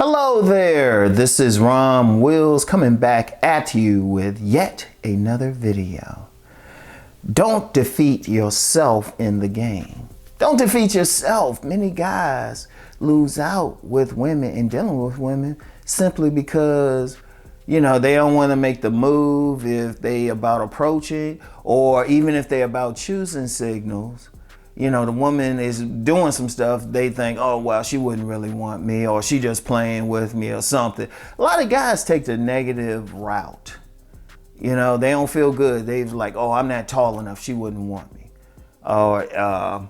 Hello there, this is Rom Wills coming back at you with yet another video. Don't defeat yourself in the game. Don't defeat yourself. Many guys lose out with women and dealing with women simply because, they don't want to make the move if they about approaching, or even if they about choosing signals. The woman is doing some stuff, they think, oh, well, she wouldn't really want me, or she just playing with me or something. A lot of guys take the negative route. They don't feel good. They're like, oh, I'm not tall enough, she wouldn't want me. Or, I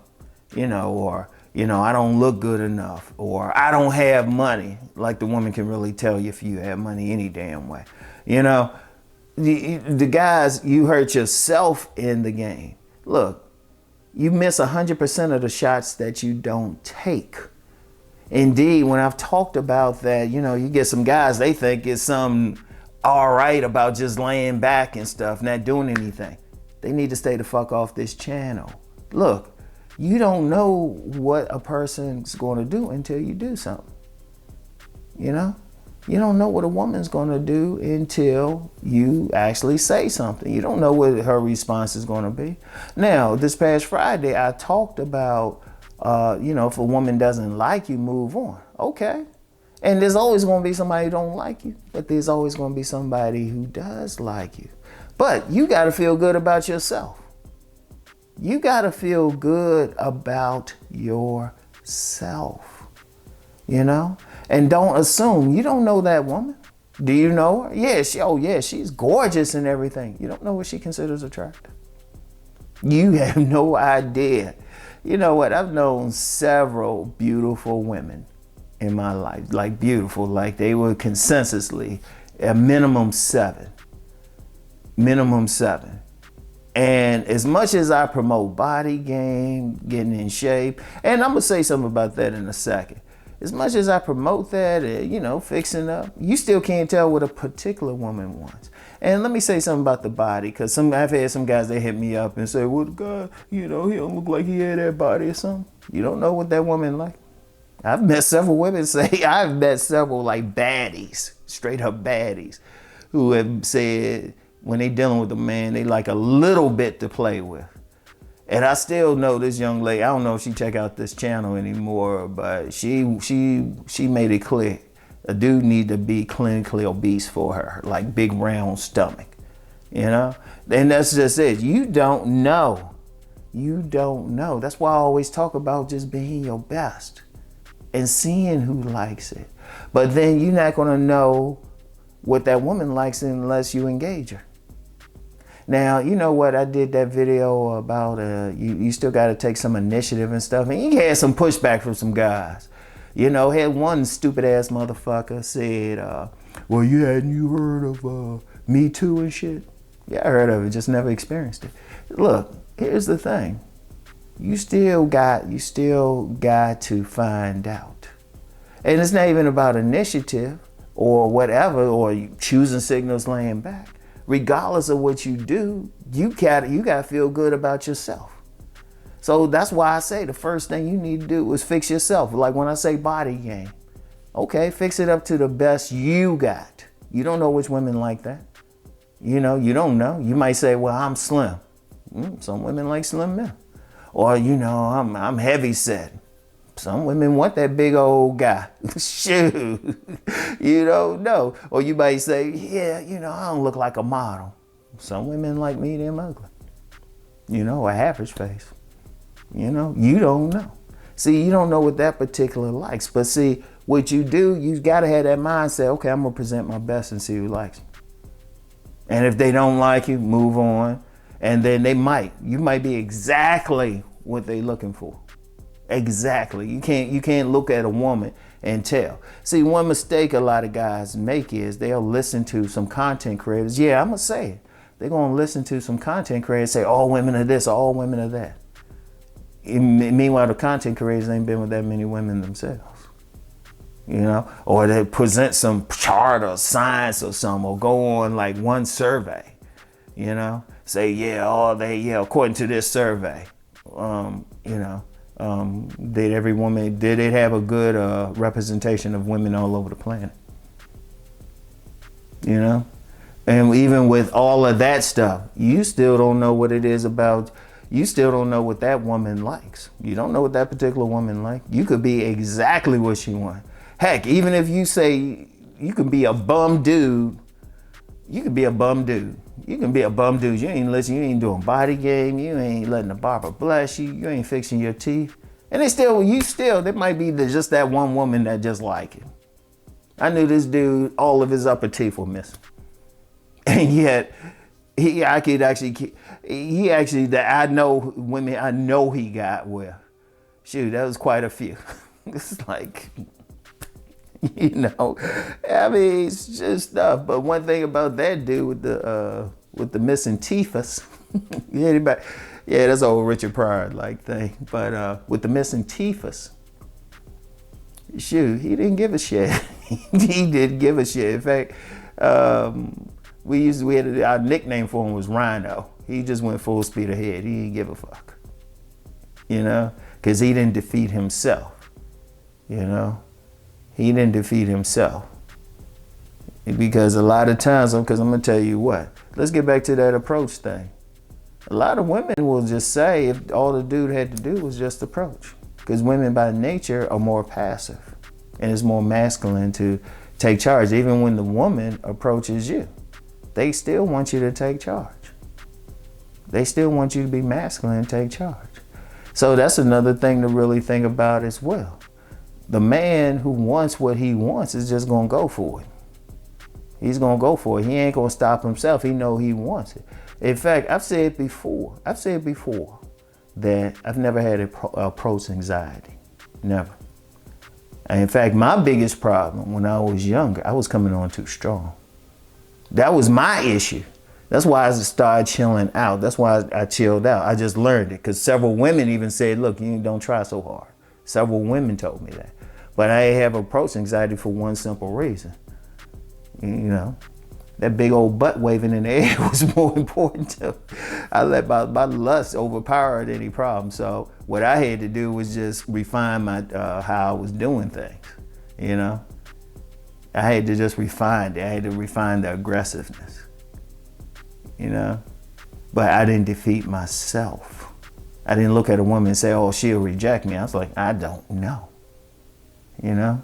don't look good enough, or I don't have money. Like the woman can really tell you if you have money any damn way. The guys, you hurt yourself in the game. Look, you miss 100% of the shots that you don't take. Indeed, when I've talked about that, you get some guys, they think it's something all right about just laying back and stuff, not doing anything. They need to stay the fuck off this channel. Look, you don't know what a person's going to do until you do something. You don't know what a woman's going to do until you actually say something. You don't know what her response is going to be. Now, this past Friday, I talked about, if a woman doesn't like you, move on. Okay. And there's always going to be somebody who don't like you, but there's always going to be somebody who does like you. But you got to feel good about yourself. You got to feel good about yourself, And don't assume you don't know that woman. Do you know her? Yeah, she's gorgeous and everything. You don't know what she considers attractive. You have no idea. You know what? I've known several beautiful women in my life, like beautiful, like they were consensusly a minimum seven. And as much as I promote body game, getting in shape, and I'm gonna say something about that in a second. As much as I promote that, fixing up, you still can't tell what a particular woman wants. And let me say something about the body, because I've had some guys, they hit me up and say, well, the guy, he don't look like he had that body or something. You don't know what that woman like. I've met several women I've met several like baddies, straight up baddies, who have said when they dealing with a man, they like a little bit to play with. And I still know this young lady, I don't know if she check out this channel anymore, but she made it clear. A dude need to be clinically obese for her, like big round stomach, And that's just it. You don't know. That's why I always talk about just being your best and seeing who likes it. But then you're not gonna know what that woman likes unless you engage her. Now, you know what? I did that video about you still got to take some initiative and stuff. And you had some pushback from some guys. Had one stupid ass motherfucker said, well, you heard of Me Too and shit? Yeah, I heard of it, just never experienced it. Look, here's the thing. You still got to find out. And it's not even about initiative or whatever, or you choosing signals laying back. Regardless of what you do, you gotta feel good about yourself. So that's why I say the first thing you need to do is fix yourself. Like when I say body game, okay, fix it up to the best you got. You don't know which women like that. You don't know. You might say, well, I'm slim. Some women like slim men. Or, I'm heavy set. Some women want that big old guy. Shoot. You don't know. Or you might say, yeah, I don't look like a model. Some women like medium ugly. Or average face. You don't know. See, you don't know what that particular likes. But see, what you do, you got to have that mindset, okay, I'm going to present my best and see who likes me. And if they don't like you, move on. And then you might be exactly what they're looking for. Exactly. You can't look at a woman and tell. See, one mistake a lot of guys make is they'll listen to some content creators. Yeah, I'm going to say it. They're going to listen to some content creators say, all women are this, all women are that. Meanwhile, the content creators ain't been with that many women themselves. Or they present some chart or science or something, or go on like one survey, say, according to this survey, Did it have a good representation of women all over the planet? You know? And even with all of that stuff, you still don't know what it is about. You still don't know what that woman likes. You don't know what that particular woman likes. You could be exactly what she wants. Heck, even if you say you can be a bum dude, you can be a bum dude. You can be a bum dude. You ain't listening. You ain't doing body game. You ain't letting the barber bless you. You ain't fixing your teeth. And there might be just that one woman that just like it. I knew this dude, all of his upper teeth were missing. And yet, I know women I know he got with. Shoot, that was quite a few. It's like, you know, I mean, it's just stuff. But one thing about that dude with the missing teethus, yeah, that's old Richard Pryor like thing. But with the missing teethus, shoot, he didn't give a shit. He didn't give a shit. In fact, our nickname for him was Rhino. He just went full speed ahead. He didn't give a fuck, you know, because he didn't defeat himself, you know. He didn't defeat himself. Because a lot of times, because I'm going to tell you what, let's get back to that approach thing. A lot of women will just say if all the dude had to do was just approach. Because women by nature are more passive. And it's more masculine to take charge. Even when the woman approaches you, they still want you to take charge. They still want you to be masculine and take charge. So that's another thing to really think about as well. The man who wants what he wants is just gonna go for it. He's gonna go for it. He ain't gonna stop himself. He know he wants it. In fact, I've said before that I've never had approach anxiety. Never. And in fact, my biggest problem when I was younger, I was coming on too strong. That was my issue. That's why I started chilling out. That's why I chilled out. I just learned it because several women even said, look, you don't try so hard. Several women told me that. But I have approach anxiety for one simple reason. You know, that big old butt waving in the air was more important to me. I let my lust overpower any problem. So what I had to do was just refine my how I was doing things, you know. I had to just refine it. I had to refine the aggressiveness, you know. But I didn't defeat myself. I didn't look at a woman and say, oh, she'll reject me. I was like, I don't know. You know,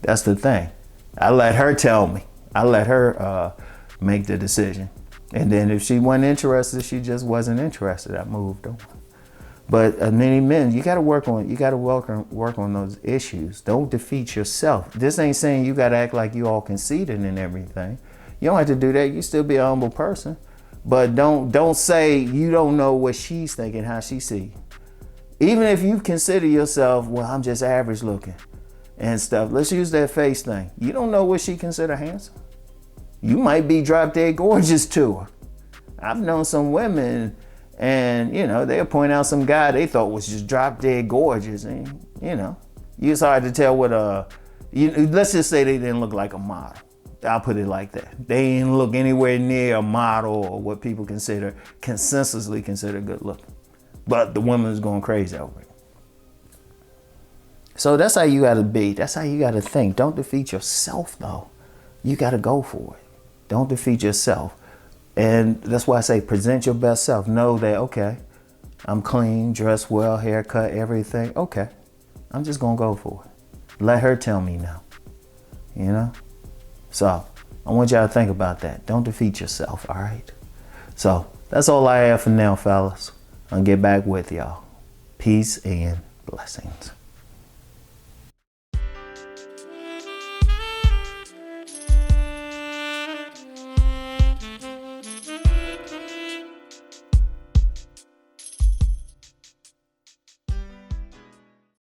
that's the thing. I let her tell me. I let her make the decision. And then if she wasn't interested, she just wasn't interested. I moved on. But many men, you gotta work on those issues. Don't defeat yourself. This ain't saying you gotta act like you all conceited and everything. You don't have to do that. You still be a humble person. But don't say you don't know what she's thinking, how she sees. Even if you consider yourself, well, I'm just average looking and stuff. Let's use that face thing. You don't know what she consider handsome. You might be drop dead gorgeous to her. I've known some women and, you know, they'll point out some guy they thought was just drop dead gorgeous. And, you know, it's hard to tell what let's just say they didn't look like a model. I'll put it like that. They didn't look anywhere near a model or what people consensusly consider good looking. But the woman's going crazy over it. So that's how you gotta be. That's how you gotta think. Don't defeat yourself though. You gotta go for it. Don't defeat yourself. And that's why I say present your best self. Know that, okay, I'm clean, dressed well, haircut, everything. Okay, I'm just gonna go for it. Let her tell me no, you know? So I want y'all to think about that. Don't defeat yourself, all right? So that's all I have for now, fellas. I'll get back with y'all. Peace and blessings.